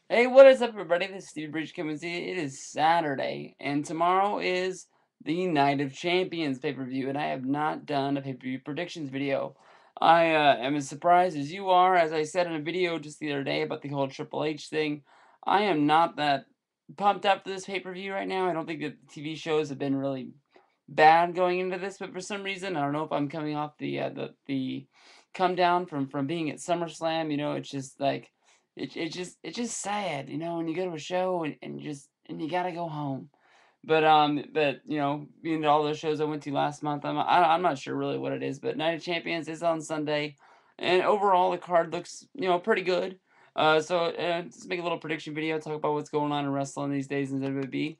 Hey, what is up, everybody? This is Stevie Breech coming to you. It is Saturday, and tomorrow is the Night of Champions pay-per-view, and I have not done a pay-per-view predictions video. I am as surprised as you are. As I said in a video just the other day about the whole Triple H thing, I am not that pumped up for this pay-per-view right now. I don't think that the TV shows have been really bad going into this, but for some reason, I don't know if I'm coming off the come down from being at SummerSlam. It's just like it's just sad, when you go to a show and you gotta go home. But being to all those shows I went to last month, I'm not sure really what it is. But Night of Champions is on Sunday, and overall the card looks pretty good. So let's make a little prediction video, talk about what's going on in wrestling these days in WWE.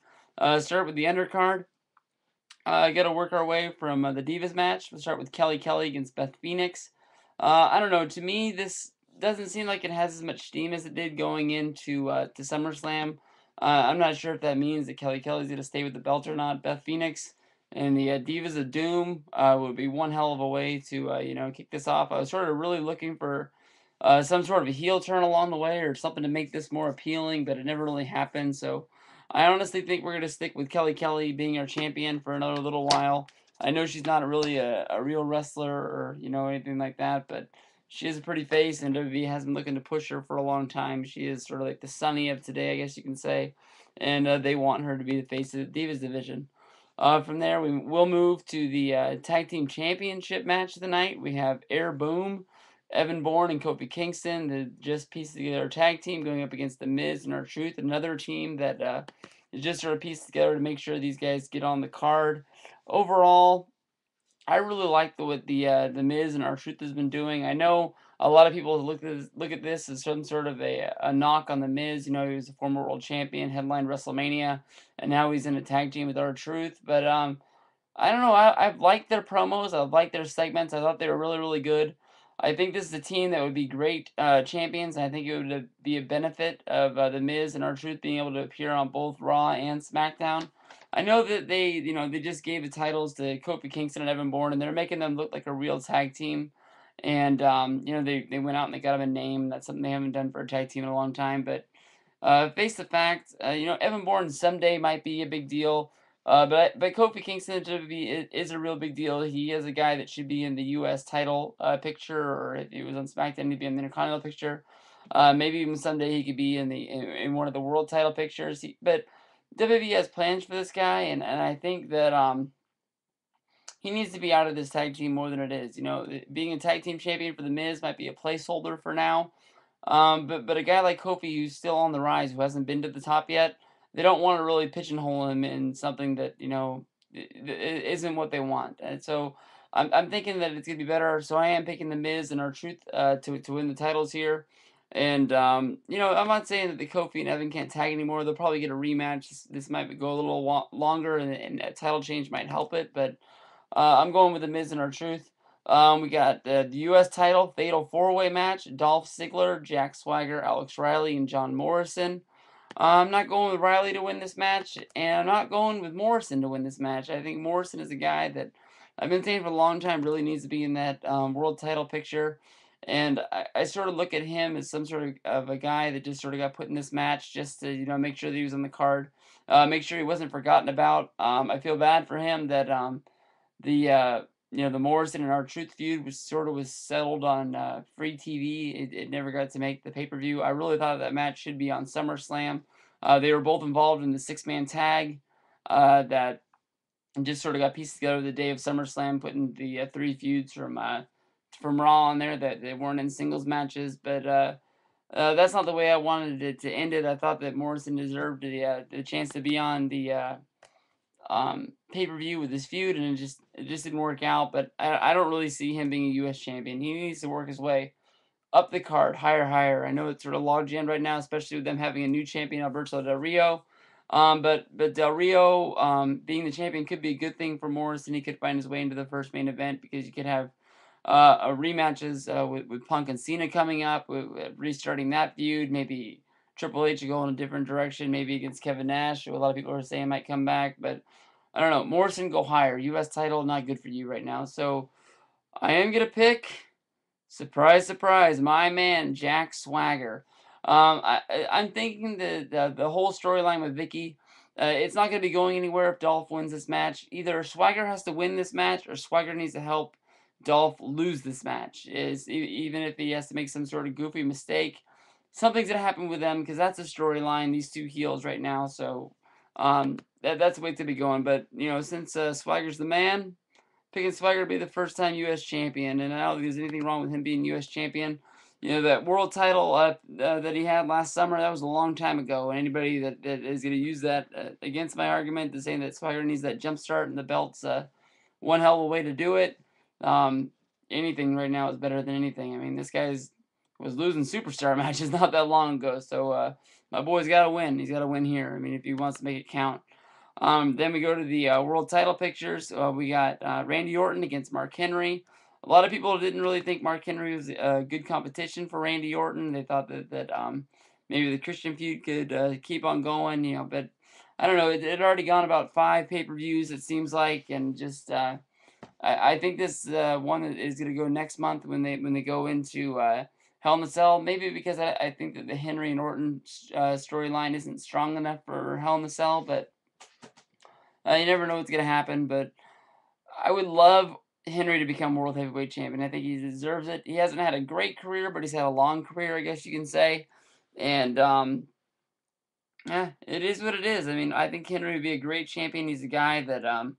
Start with the undercard. Got to work our way from the Divas match. We'll start with Kelly Kelly against Beth Phoenix. I don't know. To me, this doesn't seem like it has as much steam as it did going into to SummerSlam. I'm not sure if that means that Kelly Kelly's going to stay with the belt or not. Beth Phoenix and the Divas of Doom would be one hell of a way to kick this off. I was sort of really looking for some sort of a heel turn along the way or something to make this more appealing, but it never really happened. So I honestly think we're going to stick with Kelly Kelly being our champion for another little while. I know she's not really a real wrestler or anything like that, but she is a pretty face, and WWE has been looking to push her for a long time. She is sort of like the Sunny of today, I guess you can say, and they want her to be the face of the Divas division. From there, we will move to the Tag Team Championship match of the night. We have Air Boom, Evan Bourne, and Kofi Kingston, the just pieced together tag team, going up against The Miz and R-Truth, another team that is just sort of pieced together to make sure these guys get on the card. Overall, I really like what the Miz and R-Truth has been doing. I know a lot of people look at this as some sort of a knock on the Miz. He was a former world champion, headlined WrestleMania, and now he's in a tag team with R-Truth. But I don't know. I've liked their promos. I've liked their segments. I thought they were really, really good. I think this is a team that would be great champions. And I think it would be a benefit of the Miz and R-Truth being able to appear on both Raw and SmackDown. I know that they just gave the titles to Kofi Kingston and Evan Bourne, and they're making them look like a real tag team. And they went out and they got them a name. That's something they haven't done for a tag team in a long time. But face the fact, Evan Bourne someday might be a big deal. But Kofi Kingston is a real big deal. He is a guy that should be in the U.S. title picture, or if he was on SmackDown, he'd be in the Intercontinental picture. Maybe even someday he could be in one of the world title pictures. But WWE has plans for this guy, and I think that he needs to be out of this tag team more than it is. Being a tag team champion for the Miz might be a placeholder for now. But a guy like Kofi who's still on the rise, who hasn't been to the top yet, they don't want to really pigeonhole him in something that isn't what they want. And so I'm thinking that it's gonna be better. So I am picking the Miz and R-Truth to win the titles here. And I'm not saying that the Kofi and Evan can't tag anymore. They'll probably get a rematch. This might go a little longer, and a title change might help it. But I'm going with the Miz and R-Truth. We got the U.S. title fatal four-way match: Dolph Ziggler, Jack Swagger, Alex Riley, and John Morrison. I'm not going with Riley to win this match, and I'm not going with Morrison to win this match. I think Morrison is a guy that I've been saying for a long time really needs to be in that world title picture. And I sort of look at him as some sort of a guy that just sort of got put in this match just to make sure that he was on the card, make sure he wasn't forgotten about. I feel bad for him that the Morrison and R-Truth feud was settled on free TV. It never got to make the pay-per-view. I really thought that match should be on SummerSlam. They were both involved in the six-man tag that just sort of got pieced together the day of SummerSlam, putting the three feuds from Raw on there that they weren't in singles matches. But that's not the way I wanted it to end it. I thought that Morrison deserved the chance to be on the pay-per-view with this feud, and it just didn't work out. But I don't really see him being a U.S. champion. He needs to work his way up the card, higher. I know it's sort of log jammed right now, especially with them having a new champion, Alberto Del Rio. But Del Rio being the champion could be a good thing for Morrison. He could find his way into the first main event because you could have rematches with Punk and Cena coming up, restarting that feud. Maybe Triple H will go in a different direction, maybe against Kevin Nash, who a lot of people are saying might come back. But I don't know. Morrison, go higher. U.S. title, not good for you right now. So I am going to pick, surprise, surprise, my man, Jack Swagger. I'm thinking the whole storyline with Vicky, it's not going to be going anywhere if Dolph wins this match. Either Swagger has to win this match, or Swagger needs to help Dolph lose this match. Even if he has to make some sort of goofy mistake, something's gonna happen with them because that's a storyline. These two heels right now, so that's the way to be going. But since Swagger's the man, picking Swagger to be the first time U.S. champion, and I don't think there's anything wrong with him being U.S. champion. That world title that he had last summer, that was a long time ago. And anybody that is going to use that against my argument, to saying that Swagger needs that jump start and the belt's one hell of a way to do it. Um, Anything right now is better than anything. I mean, this guy's was losing superstar matches not that long ago, so my boy's got to win. He's got to win here. I mean, if he wants to make it count. Then we go to the world title pictures. We got Randy Orton against Mark Henry. A lot of people didn't really think Mark Henry was a good competition for Randy Orton. They thought that maybe the Christian feud could keep on going, but I don't know. It had already gone about 5 pay-per-views, it seems like, and just I think this one is going to go next month when they go into Hell in a Cell. Maybe because I think that the Henry and Orton storyline isn't strong enough for Hell in a Cell, but you never know what's going to happen. But I would love Henry to become World Heavyweight Champion. I think he deserves it. He hasn't had a great career, but he's had a long career, I guess you can say. And yeah, it is what it is. I mean, I think Henry would be a great champion. He's a guy that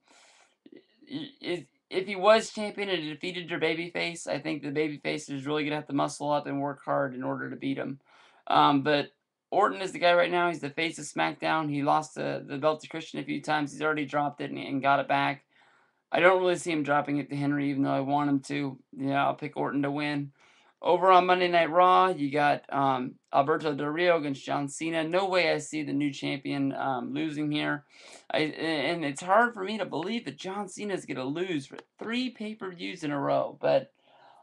if he was champion and defeated your babyface, I think the babyface is really gonna have to muscle up and work hard in order to beat him. But Orton is the guy right now. He's the face of SmackDown. He lost the belt to Christian a few times. He's already dropped it and got it back. I don't really see him dropping it to Henry, even though I want him to. Yeah, I'll pick Orton to win. Over on Monday Night Raw, you got Alberto Del Rio against John Cena. No way I see the new champion losing here. And it's hard for me to believe that John Cena is going to lose for 3 pay-per-views in a row. But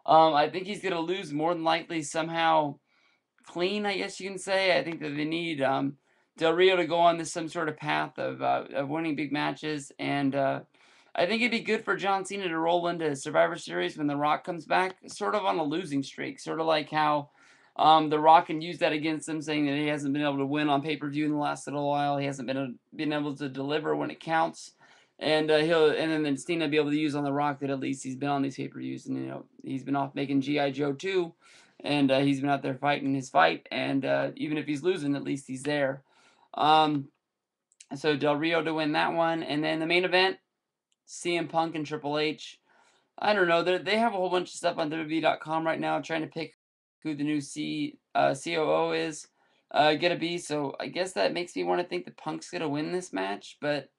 I think he's going to lose more than likely somehow clean, I guess you can say. I think that they need Del Rio to go on this some sort of path of winning big matches, and I think it'd be good for John Cena to roll into Survivor Series when The Rock comes back, sort of on a losing streak, sort of like how The Rock can use that against him, saying that he hasn't been able to win on pay-per-view in the last little while. He hasn't been able to deliver when it counts. And then Cena be able to use on The Rock that at least he's been on these pay-per-views, and he's been off making G.I. Joe 2, and he's been out there fighting his fight, and even if he's losing, at least he's there. So Del Rio to win that one, and then the main event, CM Punk and Triple H. I don't know. They have a whole bunch of stuff on WWE.com right now trying to pick who the new COO is gonna be. So I guess that makes me want to think that Punk's gonna win this match. But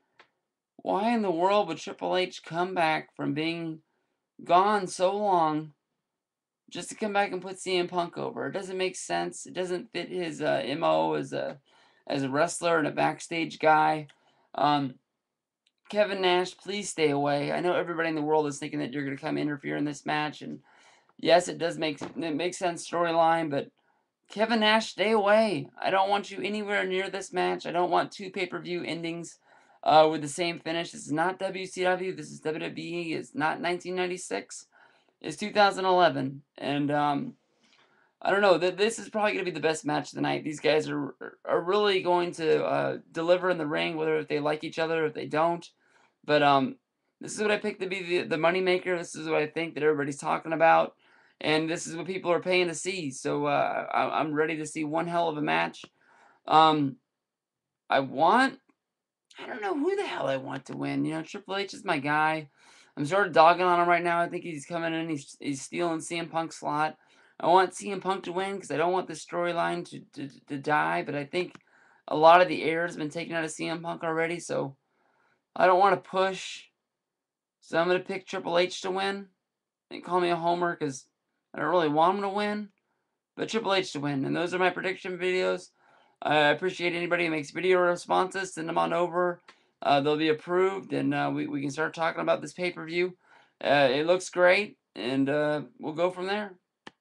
why in the world would Triple H come back from being gone so long just to come back and put CM Punk over? It doesn't make sense. It doesn't fit his MO as a wrestler and a backstage guy. Kevin Nash, please stay away. I know everybody in the world is thinking that you're going to come interfere in this match, and yes, it makes sense storyline, but Kevin Nash, stay away. I don't want you anywhere near this match. I don't want 2 pay-per-view endings with the same finish. This is not WCW. This is WWE. It's not 1996. It's 2011, and I don't know. This is probably going to be the best match of the night. These guys are really going to deliver in the ring, whether if they like each other or if they don't. But this is what I picked to be the money maker. This is what I think that everybody's talking about, and this is what people are paying to see. So I'm ready to see one hell of a match. Um, I don't know who the hell I want to win. Triple H is my guy. I'm sort of dogging on him right now. I think he's coming in. He's stealing CM Punk's slot. I want CM Punk to win because I don't want the storyline to die. But I think a lot of the air has been taken out of CM Punk already. So I don't want to push. So I'm going to pick Triple H to win. And call me a homer because I don't really want him to win. But Triple H to win. And those are my prediction videos. I appreciate anybody who makes video responses. Send them on over. They'll be approved, and we can start talking about this pay-per-view. It looks great, and we'll go from there.